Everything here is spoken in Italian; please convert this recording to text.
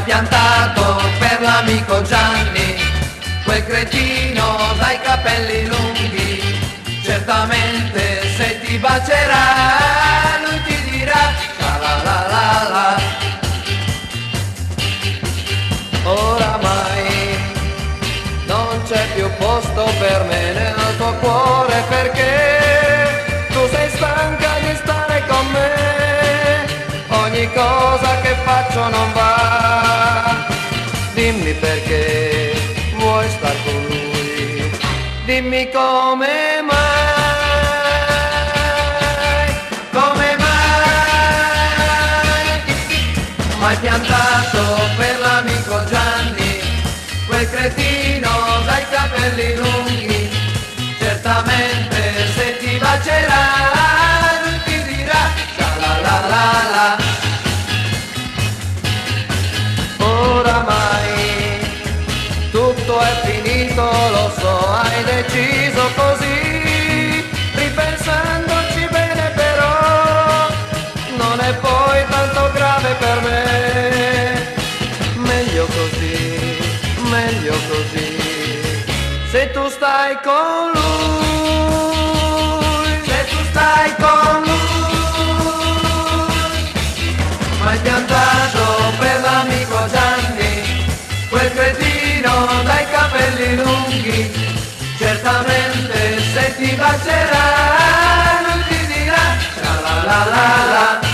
piantato per l'amico Gianni, quel cretino dai capelli lunghi. Certamente se ti bacerà lui ti dirà la la la la la. Oramai non c'è più posto per me nel tuo cuore, perché tu sei stanca di stare con me. Ogni cosa che faccio non va. Dimmi perché vuoi star con lui, dimmi come mai, come mai. M'hai piantato per l'amico Gianni, quel cretino dai capelli lunghi. Certamente se ti bacerà lui ti dirà la la la la. Oramai tutto è finito, lo so, hai deciso così. Ripensandoci bene però non è poi tanto grave per me. Meglio così, meglio così. Se tu stai con lui, se tu stai con lui. M'hai piantato per l'amico Gianni, quel cretino dai capelli lunghi. Certamente se ti bacerà lui ti dirà la la la la la.